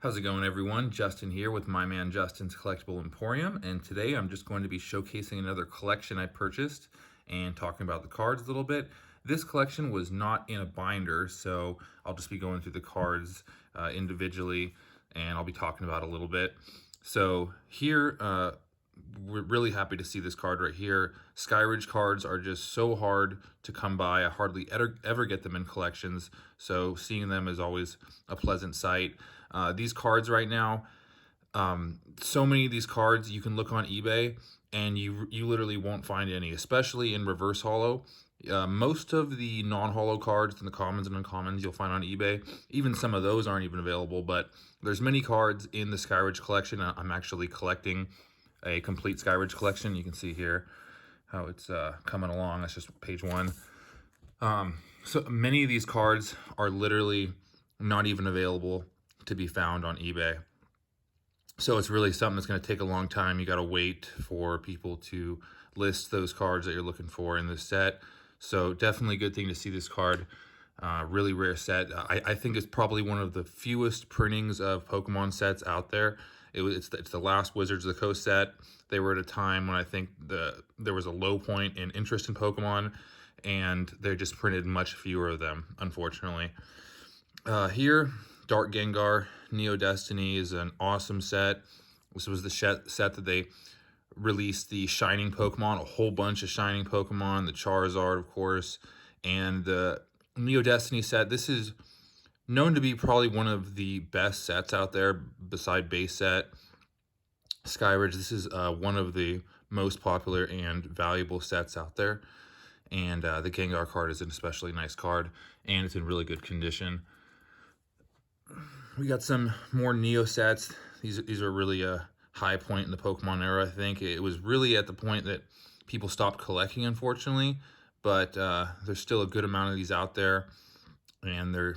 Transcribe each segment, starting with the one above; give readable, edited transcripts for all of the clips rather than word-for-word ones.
How's it going, everyone? Justin here with MyManJustins Collectible Emporium, and today I'm just going to be showcasing another collection I purchased and talking about the cards a little bit. This collection was not in a binder, so I'll just be going through the cards individually, and I'll be talking about it a little bit. So here, we're really happy to see this card right here. Skyridge cards are just so hard to come by. I hardly ever get them in collections, so seeing them is always a pleasant sight. These cards right now, so many of these cards you can look on eBay and you literally won't find any, especially in reverse holo. Most of the non-holo cards and the commons and uncommons you'll find on eBay, even some of those aren't even available, but there's many cards in the Skyridge collection. I'm actually collecting a complete Skyridge collection. You can see here how it's coming along. That's just page one. So many of these cards are literally not even available to be found on eBay. So it's really something that's going to take a long time. You got to wait for people to list those cards that you're looking for in this set. So definitely a good thing to see this card. Really rare set. I think it's probably one of the fewest printings of Pokemon sets out there. It's the last Wizards of the Coast set. They were at a time when I think there was a low point in interest in Pokemon, and they just printed much fewer of them, unfortunately. Here, Dark Gengar, Neo Destiny is an awesome set. This was the set that they released the Shining Pokemon, a whole bunch of Shining Pokemon, the Charizard, of course, and the Neo Destiny set. This is known to be probably one of the best sets out there beside base set. Skyridge, this is one of the most popular and valuable sets out there. And the Gengar card is an especially nice card, and it's in really good condition. We got some more Neo sets. These are really a high point in the Pokemon era, I think. It was really at the point that people stopped collecting, unfortunately, but there's still a good amount of these out there, and they're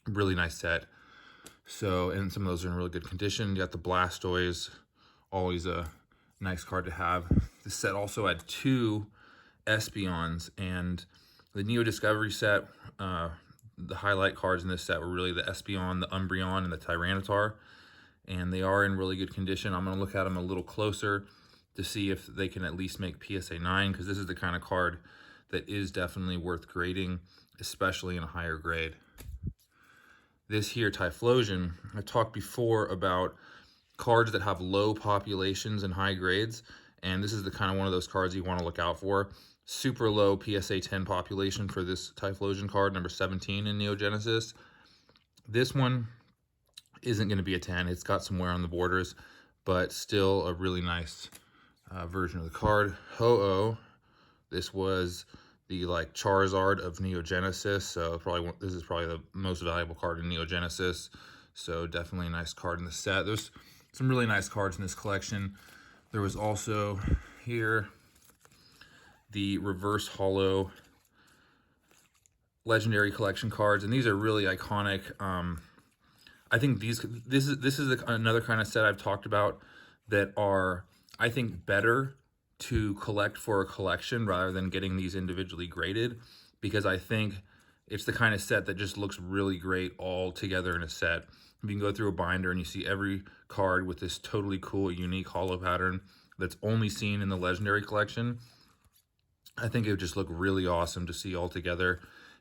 a really nice set. So, and some of those are in really good condition. You got the Blastoise, always a nice card to have. This set also had two Espeons, and the Neo Discovery set, the highlight cards in this set were really the Espeon, the Umbreon, and the Tyranitar, and they are in really good condition. I'm going to look at them a little closer to see if they can at least make PSA 9, because this is the kind of card that is definitely worth grading, especially in a higher grade. This here, Typhlosion, I talked before about cards that have low populations and high grades, and this is the kind of one of those cards you want to look out for. Super low PSA 10 population for this Typhlosion card, number 17 in Neo Genesis. This one isn't going to be a 10. It's got some wear on the borders, but still a really nice version of the card. Ho-Oh, this was the Charizard of Neo Genesis, so this is probably the most valuable card in Neo Genesis. So definitely a nice card in the set. There's some really nice cards in this collection. There was also here the reverse holo legendary collection cards, and these are really iconic. I think this is another kind of set I've talked about that are, I think, better to collect for a collection rather than getting these individually graded, because I think it's the kind of set that just looks really great all together in a set. You can go through a binder and you see every card with this totally cool, unique holo pattern that's only seen in the legendary collection. I think it would just look really awesome to see all together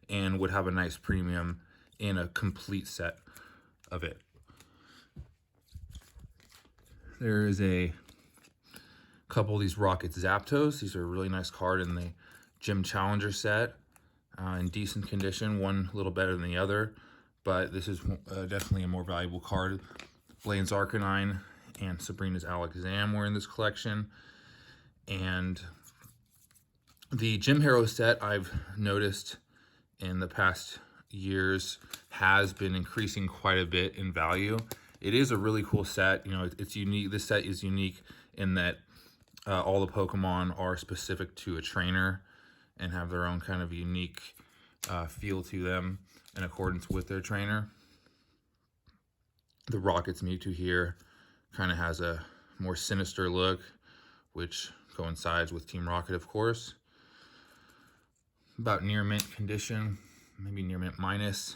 and would have a nice premium in a complete set of it. There is a couple of these Rocket Zapdos. These are a really nice card in the Gym Challenger set, in decent condition, one a little better than the other, but this is definitely a more valuable card. Blaine's Arcanine and Sabrina's Alakazam were in this collection, and the Gym Hero set, I've noticed in the past years, has been increasing quite a bit in value. It is a really cool set. You know, it's unique. This set is unique in that all the Pokemon are specific to a trainer and have their own kind of unique feel to them in accordance with their trainer. The Rocket's Mewtwo here kind of has a more sinister look, which coincides with Team Rocket, of course. About near mint condition, maybe near mint minus.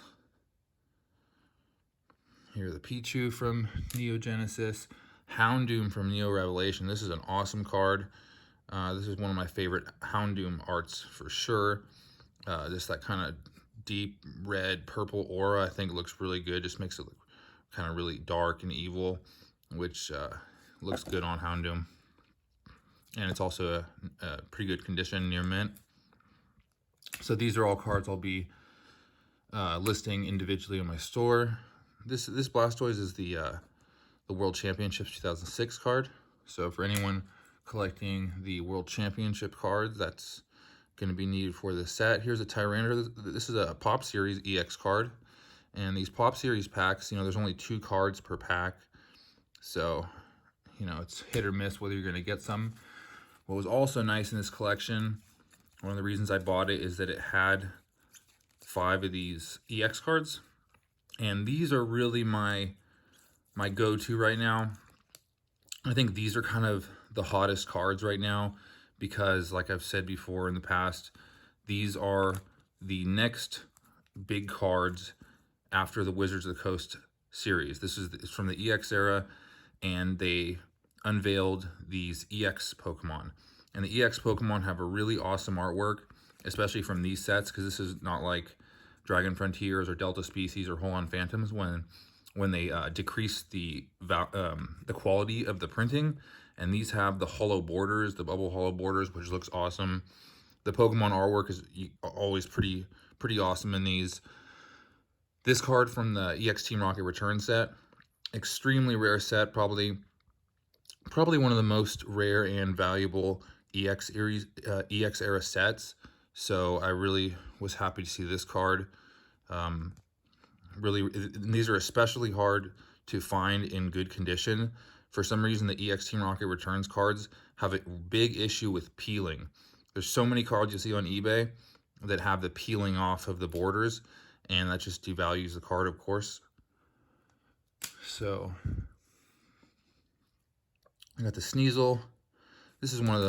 Here, the Pichu from Neo Genesis, Houndoom from Neo Revelation. This is an awesome card. This is one of my favorite Houndoom arts for sure. Just that kind of deep red purple aura, I think looks really good. Just makes it look kind of really dark and evil, which looks good on Houndoom. And it's also a pretty good condition near mint. So these are all cards I'll be listing individually in my store. This Blastoise is the World Championships 2006 card. So for anyone collecting the World Championship cards, that's going to be needed for this set. Here's a Tyranitar. This is a Pop Series EX card. And these Pop Series packs, you know, there's only 2 cards per pack. So, you know, it's hit or miss whether you're going to get some. What was also nice in this collection, one of the reasons I bought it, is that it had 5 of these EX cards. And these are really my go-to right now. I think these are kind of the hottest cards right now because, like I've said before in the past, these are the next big cards after the Wizards of the Coast series. This is from the EX era, and they unveiled these EX Pokemon. And the EX Pokemon have a really awesome artwork, especially from these sets, because this is not like Dragon Frontiers or Delta Species or Holon Phantoms when they decrease the quality of the printing. And these have the holo borders, the bubble holo borders, which looks awesome. The Pokemon artwork is always pretty awesome in these. This card from the EX Team Rocket Return set, extremely rare set, probably one of the most rare and valuable EX era sets. So I really was happy to see this card. These are especially hard to find in good condition. For some reason, the EX Team Rocket Returns cards have a big issue with peeling. There's so many cards you see on eBay that have the peeling off of the borders, and that just devalues the card, of course. So I got the Sneasel. This is one of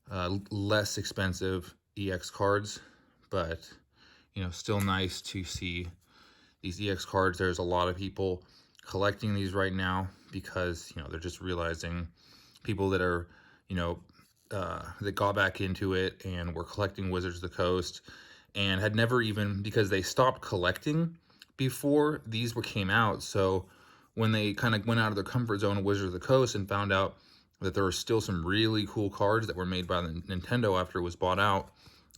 the less expensive EX cards, but you know, still nice to see these EX cards. There's a lot of people collecting these right now because, you know, they're just realizing, people that are, you know, that got back into it and were collecting Wizards of the Coast and had never even, because they stopped collecting before these came out. So when they kind of went out of their comfort zone of Wizards of the Coast and found out that there were still some really cool cards that were made by Nintendo after it was bought out,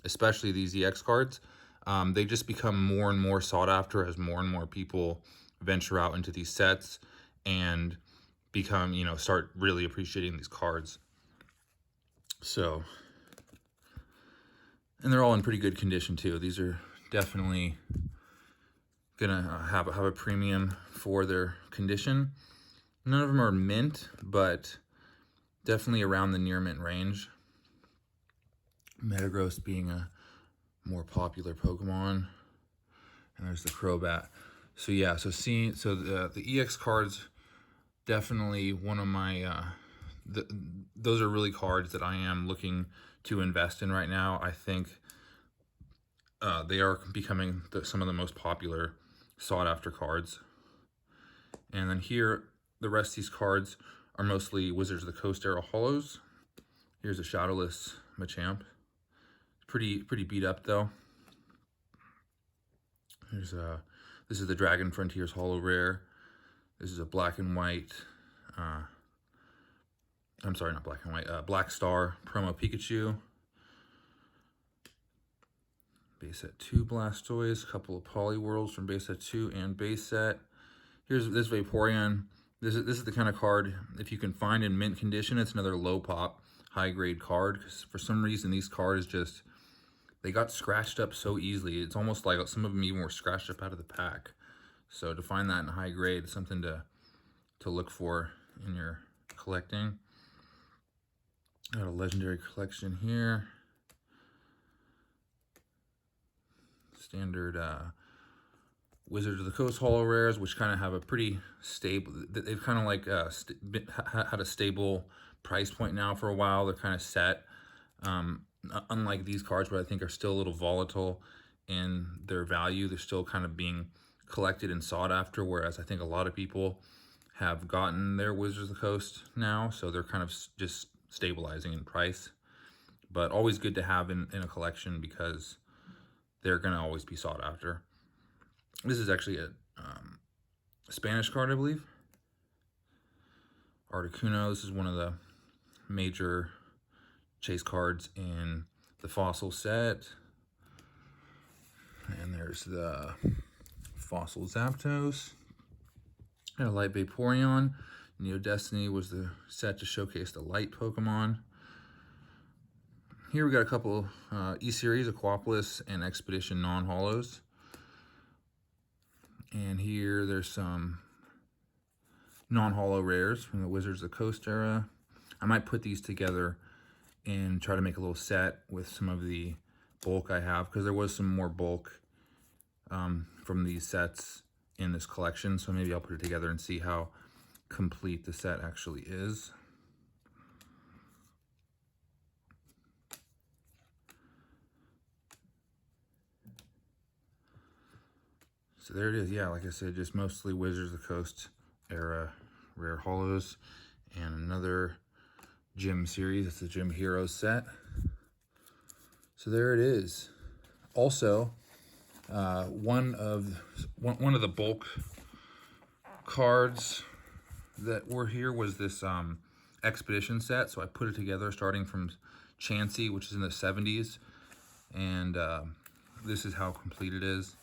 especially these EX cards, they just become more and more sought after as more and more people venture out into these sets and become, you know, start really appreciating these cards. So, and they're all in pretty good condition too. These are definitely gonna have a premium for their condition. None of them are mint, but definitely around the near mint range. Metagross being a more popular Pokemon, and there's the Crobat. So yeah, so the EX cards, definitely one of my those are really cards that I am looking to invest in right now. I think they are becoming some of the most popular sought after cards. And then here, the rest of these cards are mostly Wizards of the Coast era holos. Here's a Shadowless Machamp. Pretty beat up though. Here's this is the Dragon Frontiers holo rare. This is a black and white. I'm sorry, not black and white. Black Star promo Pikachu. Base set 2 Blastoise, couple of Poliwhirls from base set 2 and base set. Here's this Vaporeon. This is the kind of card, if you can find in mint condition, it's another low pop, high grade card. Because for some reason these cards just, they got scratched up so easily. It's almost like some of them even were scratched up out of the pack. So to find that in high grade is something to look for in your collecting. Got a legendary collection here. Standard Wizards of the Coast holo rares, which kind of have a pretty stable, they've kind of like had a stable price point now for a while. They're kind of set, unlike these cards, but I think are still a little volatile in their value. They're still kind of being collected and sought after, whereas I think a lot of people have gotten their Wizards of the Coast now, so they're kind of just stabilizing in price. But always good to have in a collection because they're going to always be sought after. This is actually a Spanish card, I believe. Articuno. This is one of the major chase cards in the Fossil set. And there's the Fossil Zapdos. And a Light Vaporeon. Neo Destiny was the set to showcase the light Pokemon. Here we got a couple E-Series, Aquapolis and Expedition non-holos. And here there's some non-holo rares from the Wizards of the Coast era. I might put these together and try to make a little set with some of the bulk I have, because there was some more bulk from these sets in this collection. So maybe I'll put it together and see how complete the set actually is. So there it is. Yeah, like I said, just mostly Wizards of the Coast era rare holos, and another Gym series. It's the Gym Heroes set. So there it is. Also, one of the bulk cards that were here was this Expedition set. So I put it together starting from Chansey, which is in the 70s, and this is how complete it is.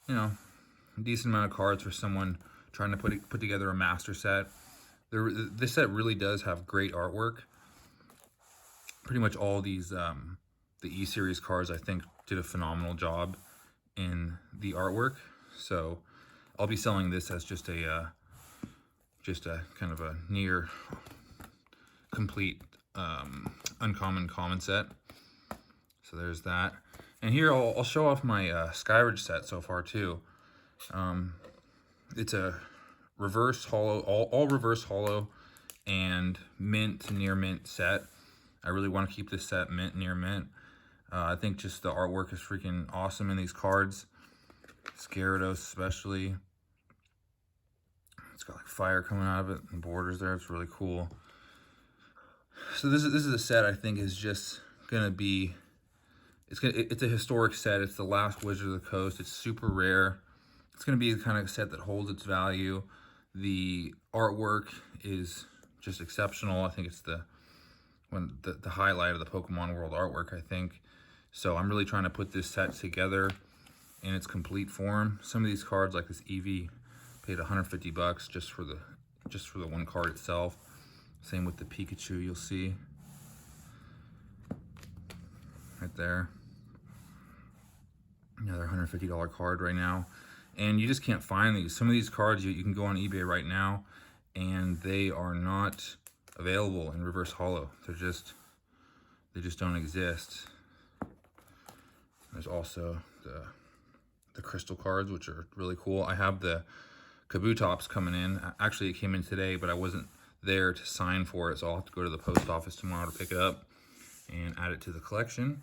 You know, a decent amount of cards for someone trying to put together a master set. This set really does have great artwork. Pretty much all these the E-Series cards, I think, did a phenomenal job in the artwork. So I'll be selling this as just a kind of a near complete uncommon common set. So there's that. And here I'll show off my Skyridge set so far too. It's a reverse holo, all reverse holo and mint to near mint set. I really want to keep this set mint, near mint. I think just the artwork is freaking awesome in these cards. Gyarados especially. It's got like fire coming out of it and borders there. It's really cool. So this is a set I think is just gonna be, it's a historic set. It's the last Wizard of the Coast. It's super rare. It's gonna be the kind of set that holds its value. The artwork is just exceptional. I think it's the highlight of the Pokemon world artwork, I think. So I'm really trying to put this set together in its complete form. Some of these cards, like this Eevee, paid 150 bucks just for the one card itself. Same with the Pikachu, you'll see right there. Another $150 card right now. And you just can't find these. Some of these cards, you can go on eBay right now, and they are not available in reverse holo. They just don't exist. There's also the crystal cards, which are really cool. I have the Kabutops coming in. Actually, it came in today, but I wasn't there to sign for it, so I'll have to go to the post office tomorrow to pick it up and add it to the collection.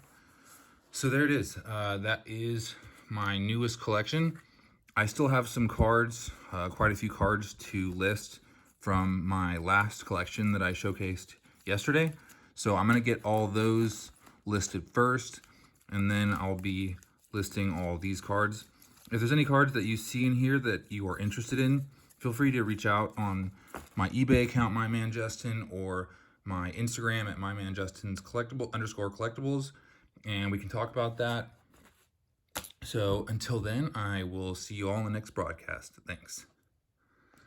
So there it is. That is my newest collection. I still have some cards, quite a few cards to list from my last collection that I showcased yesterday. So I'm gonna get all those listed first, and then I'll be listing all these cards. If there's any cards that you see in here that you are interested in, feel free to reach out on my eBay account, MyManJustin, or my Instagram at MyManjustins Collectibles, and we can talk about that. So until then, I will see you all in the next broadcast. Thanks.